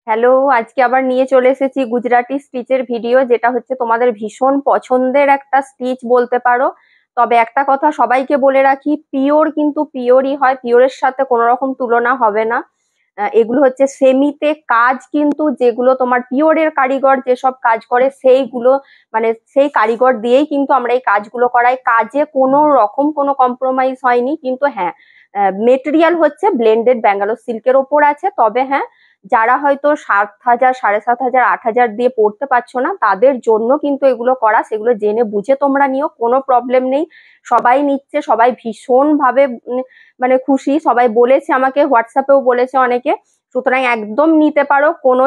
Hello, আজকে আবার নিয়ে চলে এসেছি গুজরাটি স্টিচের ভিডিও, যেটা হচ্ছে তোমাদের ভীষণ পছন্দের একটা স্টিচ বলতে পারো। তবে একটা কথা সবাইকে বলে রাখি, পিওর কিন্তু পিওরই হয়, পিওরের সাথে কোনো রকম তুলনা হবে না। এগুলো হচ্ছে সেমিতে কাজ, কিন্তু যেগুলো তোমার পিওরের কারিগর যেসব কাজ করে সেইগুলো, মানে সেই কারিগর দিয়েই কিন্তু আমরা এই কাজগুলো করাই। কাজে কোনো রকম কোনো কম্প্রোমাইজ হয়নি, কিন্তু হ্যাঁ, মেটেরিয়াল হচ্ছে ব্লেন্ডেড ব্যাঙ্গালোর সিল্কের ওপর আছে। তবে হ্যাঁ, যারা হয়তো 7,000, 7,500, 8,000 দিয়ে পড়তে পারছো না, তাদের জন্য কিন্তু এগুলো করা। সেগুলো জেনে বুঝে তোমরা নিও, কোনো প্রবলেম নেই। সবাই নিচ্ছে, সবাই ভীষণ ভাবে মানে খুশি। সবাই বলেছে আমাকে, হোয়াটসঅ্যাপেও বলেছে অনেকে। সুতরাং একদম নিতে পারো, কোনো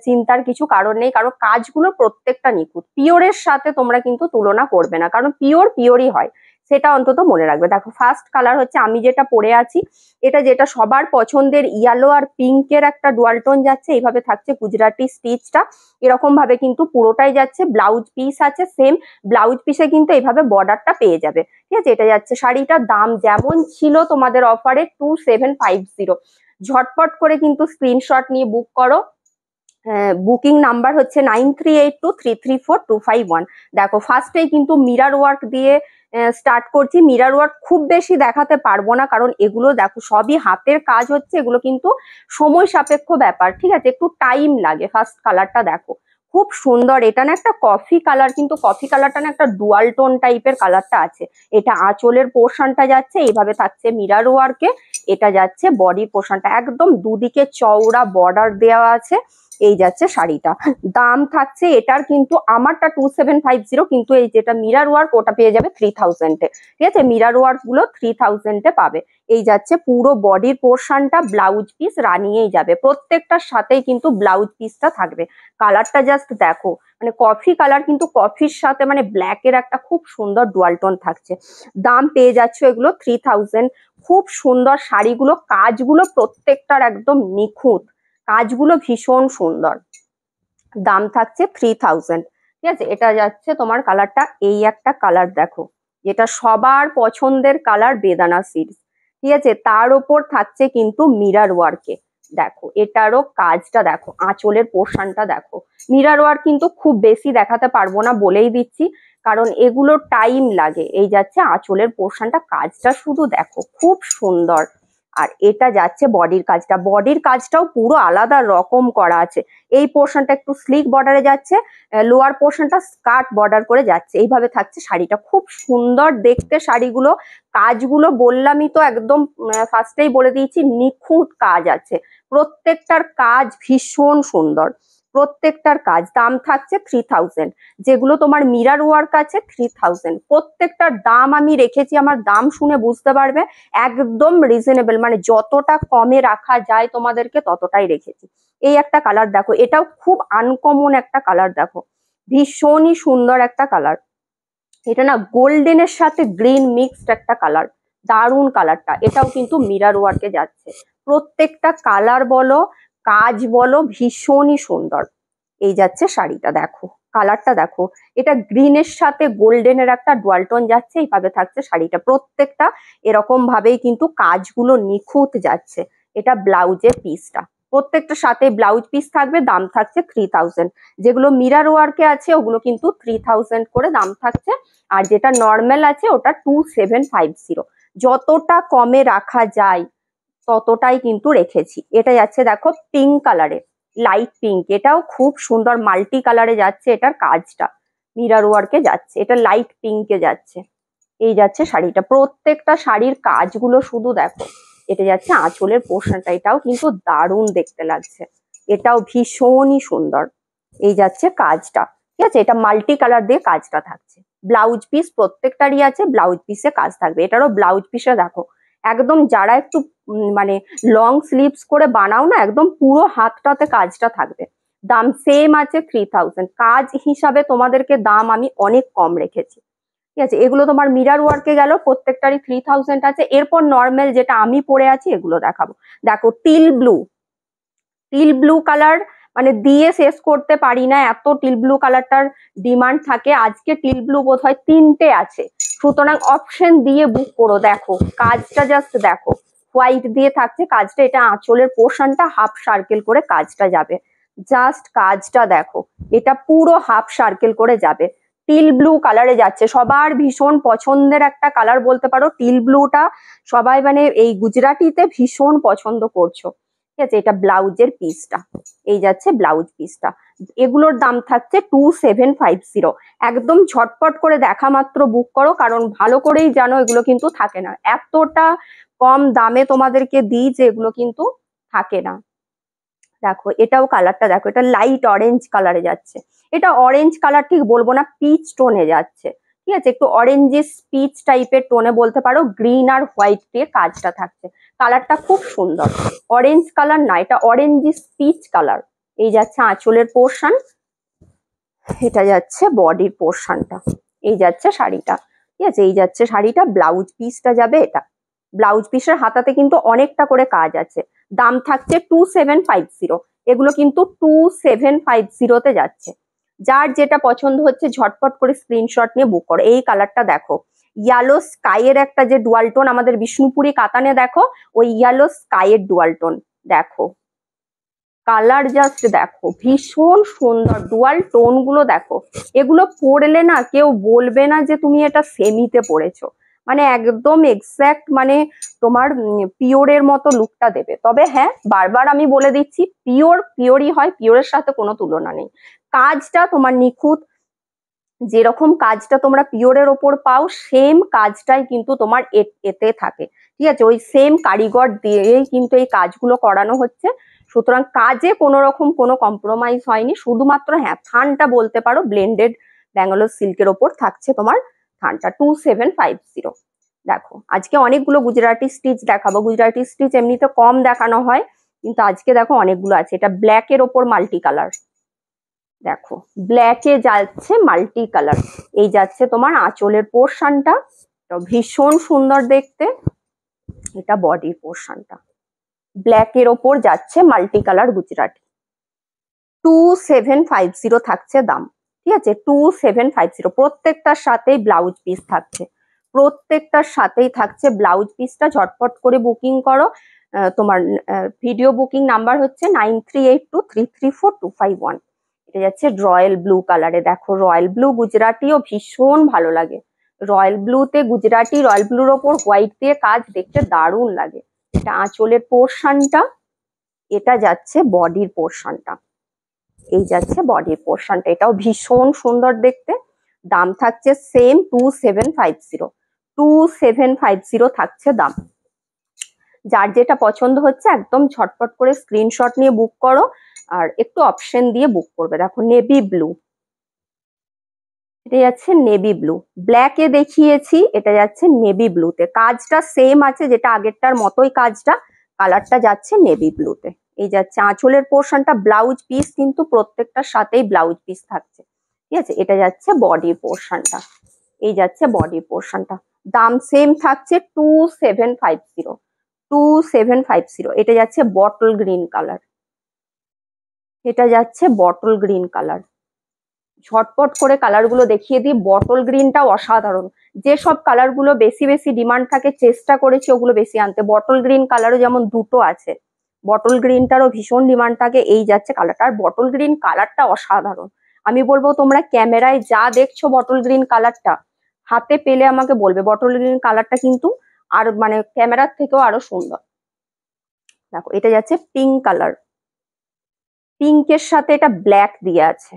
চিন্তার কিছু কারণ নেই, কারণ কাজগুলো প্রত্যেকটা নিখুঁত। পিওরের সাথে তোমরা কিন্তু তুলনা করবে না, কারণ পিওর পিওরই হয়, সেটা অন্তত মনে রাখবে। দেখো, ফার্স্ট কালার হচ্ছে আমি যেটা পরে আছি, এটা যেটা সবার পছন্দের ইয়েলো আর পিঙ্কের একটা ডুয়াল টোন যাচ্ছে। এইভাবে থাকছে গুজরাটি স্টিচটা, এরকম ভাবে কিন্তু পুরোটাই যাচ্ছে। ব্লাউজ পিস আছে সেম, ব্লাউজ পিসে কিন্তু এইভাবে বর্ডারটা পেয়ে যাবে। ঠিক আছে, এটা যাচ্ছে শাড়িটার দাম যেমন ছিল তোমাদের অফারে 2750। ঝটপট করে কিন্তু স্ক্রিনশট নিয়ে বুক করো। বুকিং নাম্বার হচ্ছে 9382334251। দেখো, ফার্স্টেই কিন্তু মিরার ওয়ার্ক দিয়ে স্টার্ট করছি। মিরার ওয়ার্ক খুব বেশি দেখাতে পারবো না, কারণ এগুলো দেখো সবই হাতের কাজ হচ্ছে, এগুলো কিন্তু সময় সাপেক্ষ ব্যাপার। ঠিক আছে, একটু টাইম লাগে। ফার্স্ট কালারটা দেখো, খুব সুন্দর। এটা না একটা কফি কালার, কিন্তু কফি কালারটা না একটা ডুয়াল টোন টাইপের কালারটা আছে। এটা আঁচলের পোর্শনটা যাচ্ছে এইভাবে থাকছে মিরার ওয়ার্কে। এটা যাচ্ছে বডি পোর্শনটা, একদম দুদিকে চওড়া বর্ডার দেওয়া আছে। এই যাচ্ছে শাড়িটা। দাম থাকছে এটার, কিন্তু আমারটা 2750, কিন্তু এই যেটা মিরার ওয়ার্ক ওটা পেয়ে যাবে 3000-এ। ঠিক আছে, মিরার ওয়ার্ক গুলো 3000-এ পাবে। এই যাচ্ছে পুরো বডির পোর্শনটা, ব্লাউজ পিস রানিয়েই যাবে, প্রত্যেকটার সাথেই কিন্তু ব্লাউজ পিসটা থাকবে। কালারটা জাস্ট দেখো, মানে কফি কালার, কিন্তু কফির সাথে মানে ব্ল্যাকের একটা খুব সুন্দর ডুয়াল টোন থাকছে। দাম পেয়ে যাচ্ছ এগুলো 3000। খুব সুন্দর শাড়িগুলো, কাজগুলো প্রত্যেকটার একদম নিখুঁত, কাজগুলো ভীষণ সুন্দর। দাম থাকছে 3000। ঠিক আছে, এটা যাচ্ছে তোমার কালারটা, এই একটা কালার দেখো, যেটা সবার পছন্দের কালার, বেদানা সিল্ক। ঠিক আছে, তার উপর থাকছে কিন্তু মিরার ওয়ার্কে। দেখো এটারও কাজটা দেখো, আঁচলের পোর্শনটা দেখো। মিরার ওয়ার্ক কিন্তু খুব বেশি দেখাতে পারবো না, বলেই দিচ্ছি, কারণ এগুলো টাইম লাগে। এই যাচ্ছে আঁচলের পোর্শনটা, কাজটা শুধু দেখো, খুব সুন্দর। আর এটা যাচ্ছে বডির কাজটা, বডির কাজটাও পুরো আলাদা রকম করা আছে। এই পোর্শনটা একটু স্লিক বর্ডারে যাচ্ছে, লোয়ার পোর্শনটা স্কার্ট বর্ডার করে যাচ্ছে। এইভাবে থাকছে শাড়িটা, খুব সুন্দর দেখতে শাড়িগুলো। কাজগুলো বললামই তো, একদম ফার্স্টেই বলে দিয়েছি, নিখুঁত কাজ আছে, প্রত্যেকটার কাজ ভীষণ সুন্দর, প্রত্যেকটার কাজ। দাম থাকছে 3000। যেগুলো তোমার মিরার ওয়ার্ক আছে 3000, প্রত্যেকটার দাম আমি রেখেছি, আমার দাম শুনে বুঝতে পারবে, একদম রিজনেবল, মানে যতটা কমে রাখা যায় তোমাদেরকে ততটাই রেখেছি। এই একটা কালার দেখো, এটাও খুব আনকমন একটা কালার দেখো, ভীষণই সুন্দর একটা কালার। এটা না গোল্ডেনের সাথে গ্রিন মিক্সড একটা কালার, দারুণ কালারটা। এটাও কিন্তু মিরার ওয়ার্কে যাচ্ছে, প্রত্যেকটা কালার বলো, কাজ বলো, ভীষণই সুন্দর। এই যাচ্ছে শাড়িটা দেখো, কালারটা দেখো, এটা গ্রিনের সাথে গোল্ডেনের একটা ডুয়াল টোন যাচ্ছে। এইভাবে থাকছে শাড়িটা, প্রত্যেকটা এরকম ভাবেই কিন্তু কাজগুলো নিখুঁত যাচ্ছে। এটা ব্লাউজের পিসটা, প্রত্যেকটার সাথে ব্লাউজ পিস থাকবে। দাম থাকছে 3000। যেগুলো মিরার ওয়ার্কে আছে ওগুলো কিন্তু 3000 করে দাম থাকছে, আর যেটা নর্মাল আছে ওটা 2750। যতটা কমে রাখা যায় ততটাই কিন্তু রেখেছি। এটা যাচ্ছে দেখো পিঙ্ক কালারে, লাইট পিঙ্ক, এটাও খুব সুন্দর মাল্টি কালারে যাচ্ছে। এটার কাজটা মিরার ওয়ার্কে যাচ্ছে, এটা লাইট পিঙ্কে যাচ্ছে। এই যাচ্ছে শাড়িটা, প্রত্যেকটা শাড়ির কাজগুলো শুধু দেখো। এটা যাচ্ছে আঁচলের পোর্শনটা, এটাও কিন্তু দারুণ দেখতে লাগছে, এটাও ভীষণই সুন্দর। এই যাচ্ছে কাজটা। ঠিক আছে, এটা মাল্টি কালার দিয়ে কাজটা থাকছে। ব্লাউজ পিস প্রত্যেকটারই আছে, ব্লাউজ পিসে কাজ থাকবে। এটারও ব্লাউজ পিসে দেখো, একদম যারা একটু মানে লং স্লিভস করে বানাও না, একদম পুরো হাতটাতে কাজটা থাকবে। দাম সেম আছে 3000। কাজ হিসাবে তোমাদেরকে দাম আমি অনেক কম রেখেছি। ঠিক আছে, এগুলো তোমার মিরার ওয়ার্কে গেল, প্রত্যেকটারই 3000 আছে। এরপর নর্মাল যেটা আমি পরে আছি এগুলো দেখাবো। দেখো teal blue, teal blue colour মানে দিয়ে শেষ করতে পারি না, এত টিল ব্লু কালারটার ডিমান্ড থাকে। আজকে টিল ব্লু বোধহয় 3টে আছে, সুতরাং অপশন দিয়ে বুক করো। দেখো কাজটা জাস্ট দেখো, হোয়াইট দিয়ে থাকছে কাজটা। এটা আঁচলের পোর্শনটা, হাফ সার্কেল করে কাজটা যাবে। জাস্ট কাজটা দেখো, এটা পুরো হাফ সার্কেল করে যাবে, টিল ব্লু কালারে যাচ্ছে, সবার ভীষণ পছন্দের একটা কালার বলতে পারো টিল ব্লুটা, সবাই মানে এই গুজরাটিতে ভীষণ পছন্দ করছো। ঠিক আছে, এটা ব্লাউজের পিসটা, এই যাচ্ছে ব্লাউজ পিসটা। এগুলোর দাম থাকছে 2750। একদম ঝটপট করে দেখা মাত্র বুক করো, কারণ ভালো করেই জানো এগুলো কিন্তু থাকে না, এতটা কম দামে তোমাদেরকে দিই যে এগুলো কিন্তু থাকে না। দেখো এটাও কালারটা দেখো, এটা লাইট অরেঞ্জ কালারে যাচ্ছে, এটা অরেঞ্জ কালার ঠিক বলবো না, পিচ টোনে যাচ্ছে। ঠিক আছে, একটু অরেঞ্জিস পিচ টাইপের টোনে বলতে পারো, গ্রিন আর হোয়াইট দিয়ে কাজটা থাকছে, কালারটা খুব সুন্দর। অরেঞ্জ কালার না, এটা অরেঞ্জিস পিচ কালার। এই যাচ্ছে আঁচলের পোর্শন, এটা যাচ্ছে বডির পোর্শনটা, এই যাচ্ছে শাড়িটা। ঠিক আছে, এই যাচ্ছে শাড়িটা, ব্লাউজ পিসটা যাবে এটা। ব্লাউজ পিসের হাতাতে কিন্তু অনেকটা করে কাজ আছে। দাম থাকছে 2750। এগুলো কিন্তু 2750 যাচ্ছে। যার যেটা পছন্দ হচ্ছে ঝটপট করে স্ক্রিনশট নিয়ে বুক করো। এই কালারটা দেখো, ইয়েলো স্কাইয়ের একটা যে ডুয়াল টোন আমাদের বিষ্ণুপুরি কাতানে দেখো, ওই ইয়েলো স্কাইয়ের ডুয়াল টোন দেখো, কালার জাস্ট দেখো, ভীষণ সুন্দর ডুয়াল টোন গুলো দেখো। এগুলো পরলে না কেউ বলবে না যে তুমি এটা সেমিতে পরেছো, মানে একদম এক্স্যাক্ট মানে তোমার পিওরের মতো লুকটা দেবে। তবে হ্যাঁ, বারবার আমি বলে দিচ্ছি, পিওরই হয়, পিওরের সাথে কোনো তুলনা নেই। কাজটা তোমার নিখুঁত, যেরকম কাজটা তোমরা পিওরের ওপর পাও সেম কাজটাই কিন্তু তোমার এতে থাকে। ঠিক আছে, ওই সেম কারিগর দিয়েই কিন্তু এই কাজগুলো করানো হচ্ছে, সুতরাং কাজে কোনো রকম কোনো কম্প্রোমাইজ হয়নি। শুধুমাত্র হ্যাঁ, থানটা বলতে পারো ব্লেন্ডেড ব্যাঙ্গালোর সিল্কের ওপর থাকছে তোমার থানটা 2750। দেখো আজকে অনেকগুলো গুজরাটি স্টিচ দেখাবো, গুজরাটি স্টিচ এমনিতে কম দেখানো হয়, কিন্তু আজকে দেখো অনেকগুলো আছে। এটা ব্ল্যাকের ওপর মাল্টি কালার, দেখো ব্ল্যাকে যাচ্ছে মাল্টি কালার। এই যাচ্ছে তোমার আঁচলের পোর্শনটা, ভীষণ সুন্দর দেখতে। এটা বডির পোর্শনটা, ব্ল্যাকের ওপর যাচ্ছে মাল্টি কালার গুজরাটি। 2750 থাকছে দাম। ঠিক আছে, 2750। প্রত্যেকটার সাথেই ব্লাউজ পিস থাকছে, প্রত্যেকটার সাথেই থাকছে ব্লাউজ পিসটা। ঝটপট করে বুকিং করো। তোমার ভিডিও বুকিং নাম্বার হচ্ছে 9382334251। এটা যাচ্ছে রয়্যাল ব্লু কালারে, দেখো রয়্যাল ব্লু গুজরাটিও ভীষণ ভালো লাগে। রয়্যাল ব্লুতে গুজরাটি, রয়্যাল ব্লুর ওপর হোয়াইট দিয়ে কাজ দেখতে দারুণ লাগে। এটা আঁচলের পোর্শনটা, এটা যাচ্ছে বডির পোর্শনটা, এই যাচ্ছে বডির পোর্শনটা, এটাও ভীষণ সুন্দর দেখতে। দাম থাকছে সেম 2750। 2750 থাকছে দাম। যার যেটা পছন্দ হচ্ছে একদম ঝটপট করে স্ক্রিনশট নিয়ে বুক করো, আর একটু অপশন দিয়ে বুক করবে। দেখো নেভি ব্লু, এটা যাচ্ছে নেভি ব্লু, ব্ল্যাকে দেখিয়েছি, এটা যাচ্ছে নেভি ব্লুতে। কাজটা সেম আছে, যেটা আগেরটার মতোই কাজটা, কালারটা যাচ্ছে নেভি ব্লুতে। এই যাচ্ছে আঁচলের পোর্শনটা, ব্লাউজ পিস কিন্তু প্রত্যেকটার সাথেই ব্লাউজ পিস থাকছে। ঠিক আছে, এটা যাচ্ছে বডির পোর্শনটা, এই যাচ্ছে বডির পোর্শনটা। দাম সেম থাকছে 2750। 2750। এটা যাচ্ছে বটল গ্রিন কালার, এটা যাচ্ছে বটল গ্রিন কালার। ঝটপট করে কালার গুলো দেখিয়ে দিই। বটল গ্রিনটাও অসাধারণ, যেসব কালার গুলো বেশি বেশি ডিমান্ড থাকে চেষ্টা করেছি ওগুলো বেশি আনতে। বটল গ্রিন কালারও যেমন দুটো আছে, বটল গ্রিনটারও ভীষণ ডিমান্ড থাকে। এই যাচ্ছে কালারটা, আর বটল গ্রিন কালারটা অসাধারণ। আমি বলবো তোমরা ক্যামেরায় যা দেখছো বটল গ্রিন কালারটা, হাতে পেলে আমাকে বলবে। বটল গ্রিন কালারটা কিন্তু আর মানে ক্যামেরার থেকেও আরো সুন্দর। দেখো এটা যাচ্ছে পিঙ্ক কালার, পিঙ্কের সাথে এটা ব্ল্যাক দিয়ে আছে,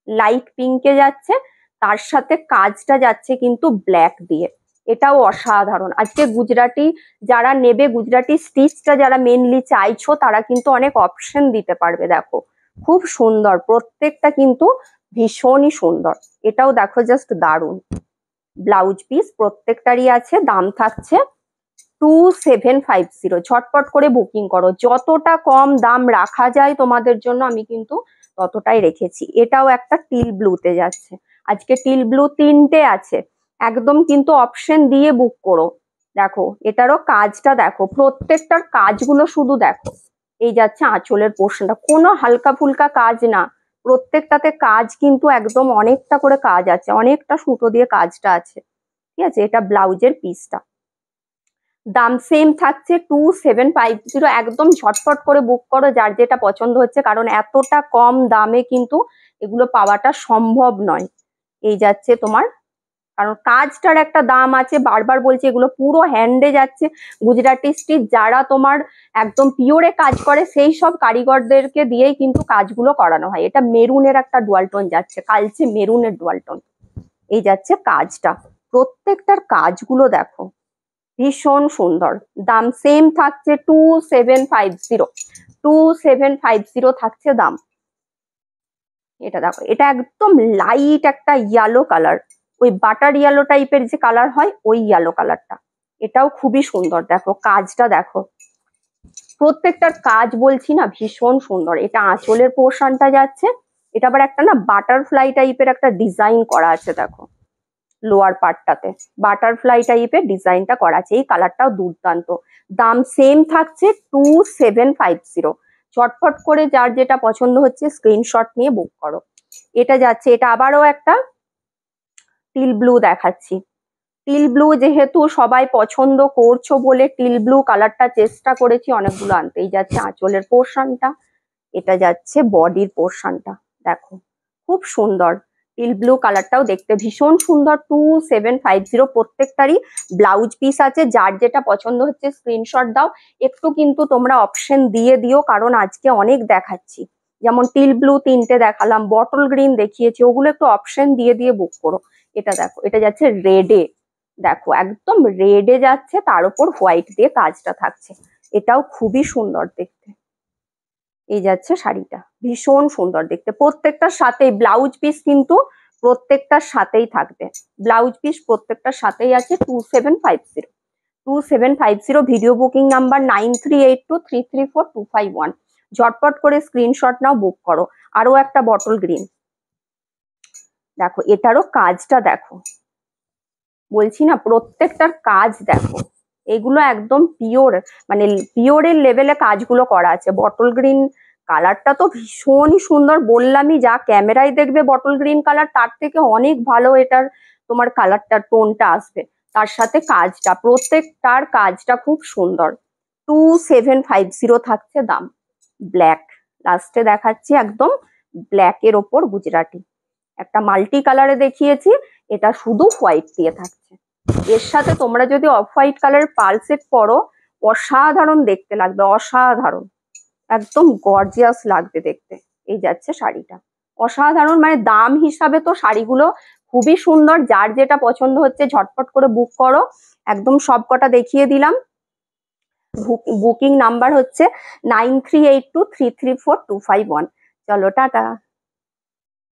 লাইট পিঙ্কে যাচ্ছে, তার সাথে কাজটা যাচ্ছে কিন্তু ব্ল্যাক দিয়ে। এটাও অসাধারণ। আজকে গুজরাটি যারা নেবে, গুজরাটি স্টিচটা যারা মেনলি চাইছো, তারা কিন্তু অনেক অপশন দিতে পারবে। দেখো খুব সুন্দর, প্রত্যেকটা কিন্তু ভীষণই সুন্দর। এটাও দেখো জাস্ট দারুণ, ব্লাউজ পিস প্রত্যেকটারই আছে। দাম থাকছে 2750। ঝটপট করে বুকিং করো, যতটা কম দাম রাখা যায় তোমাদের জন্য আমি কিন্তু ততটাই রেখেছি। এটাও একটা টিল ব্লুতে যাচ্ছে, আজকে টিল ব্লু তিনটে আছে, একদম কিন্তু অপশন দিয়ে বুক করো। দেখো এটারও কাজটা দেখো, প্রত্যেকটার কাজগুলো শুধু দেখো। এই যাচ্ছে আঁচলের পোর্শনটা, কোনো হালকা ফুলকা কাজ না, প্রত্যেকটাতে কাজ কিন্তু একদম অনেকটা করে কাজ আছে, অনেকটা সুতো দিয়ে কাজটা আছে। ঠিক আছে, এটা ব্লাউজের পিসটা। দাম সেম থাকছে 2750। একদম ঝটপট করে বুক করো যার যেটা পছন্দ হচ্ছে, কারণ এতটা কম দামে কিন্তু এগুলো পাওয়াটা সম্ভব নয়। এই যাচ্ছে তোমার, কারণ কাজটার একটা দাম আছে, বারবার বলছি এগুলো পুরো হ্যান্ডে যাচ্ছে। গুজরাটি স্টিচ যারা তোমার একদম পিওরে কাজ করে সেই সব কারিগরদেরকে দিয়েই কিন্তু কাজগুলো করানো হয়। এটা মেরুনের একটা ডুয়ালটোন যাচ্ছে, কালচে মেরুনের ডুয়ালটোন। এই যাচ্ছে কাজটা, প্রত্যেকটার কাজগুলো দেখো ভীষণ সুন্দর। দাম সেম থাকছে 2750, 2750 থাকছে দাম। এটা দেখো, এটা একদম লাইট একটা ইয়েলো কালার, ওই বাটার ইয়েলো টাইপের যে কালার হয় ওই ইয়েলো কালারটা। এটাও খুবই সুন্দর, দেখো কাজটা দেখো, প্রত্যেকটার কাজ বলছি না ভীষণ সুন্দর। এটা আঁচলের পোর্শনটা যাচ্ছে, এটা আবার একটা না বাটারফ্লাই টাইপের একটা ডিজাইন করা আছে, দেখো লোয়ার পার্টটাতে বাটারফ্লাই টাইপের ডিজাইনটা করা আছে। এই কালারটাও দুর্দান্ত। দাম সেম থাকছে 2750। চটপট করে যার যেটা পছন্দ হচ্ছে স্ক্রিনশট নিয়ে বুক করো। এটা যাচ্ছে, এটা আবারও একটা টিল ব্লু দেখাচ্ছি। টিল ব্লু যেহেতু সবাই পছন্দ করছো বলে টিল ব্লু কালারটা চেষ্টা করেছি অনেকগুলো আনতে। এই যাচ্ছে আঁচলের পোর্শনটা, এটা যাচ্ছে বডির পোর্শনটা, দেখো খুব সুন্দর। টিল ব্লু কালারটাও দেখতে ভীষণ সুন্দর। 2750। প্রত্যেকটারই ব্লাউজ পিস আছে, যার যেটা পছন্দ হচ্ছে স্ক্রিনশট দাও। একটু কিন্তু তোমরা অপশন দিয়ে দিও, কারণ আজকে অনেক দেখাচ্ছি, যেমন টিল ব্লু 3টে দেখালাম, বটল গ্রিন দেখিয়েছি, ওগুলো একটু অপশন দিয়ে দিয়ে বুক করো। এটা দেখো, এটা যাচ্ছে রেডে, দেখো একদম রেডে যাচ্ছে, তার উপর হোয়াইট দিয়ে কাজটা থাকছে। এটাও খুবই সুন্দর দেখতে। এই যাচ্ছে শাড়িটা, ভীষণ সুন্দর দেখতে। প্রত্যেকটার সাথেই ব্লাউজ পিস কিন্তু প্রত্যেকটার সাথেই থাকবে, ব্লাউজ পিস প্রত্যেকটার সাথেই আছে। 2750, 2750। Video booking number 9382334251। ঝটপট করে স্ক্রিনশট নাও, বুক করো। আরো একটা বটল গ্রিন, দেখো এটারও কাজটা দেখো, বলছি না প্রত্যেকটার কাজ দেখো, এগুলো একদম পিওর, মানে পিওরের লেভেলে কাজগুলো করা আছে। বটল গ্রিন কালারটা তো ভীষণই সুন্দর, বললামই যা ক্যামেরায় দেখবে বটল গ্রিন কালার তার থেকে অনেক ভালো এটার তোমার কালারটা টোনটা আসবে। তার সাথে কাজটা, প্রত্যেকটার কাজটা খুব সুন্দর। 2750 থাকছে দাম। ব্ল্যাক লাস্টে দেখাচ্ছি, একদম ব্ল্যাকের ওপর গুজরাটি, একটা মাল্টি কালারে দেখিয়েছি, এটা শুধু হোয়াইট দিয়ে থাকছে। এর সাথে তোমরা যদি অফ হোয়াইট কালারের পার্ল সেট পরো, অসাধারণ দেখতে লাগবে, অসাধারণ, একদম গর্জিয়াস লাগবে দেখতে। এই যাচ্ছে শাড়িটা, অসাধারণ, মানে দাম হিসাবে তো শাড়িগুলো খুবই সুন্দর। যার যেটা পছন্দ হচ্ছে ঝটপট করে বুক করো। একদম সব কটা দেখিয়ে দিলাম। বুকিং নাম্বার হচ্ছে 9382334251। চলো টাটা।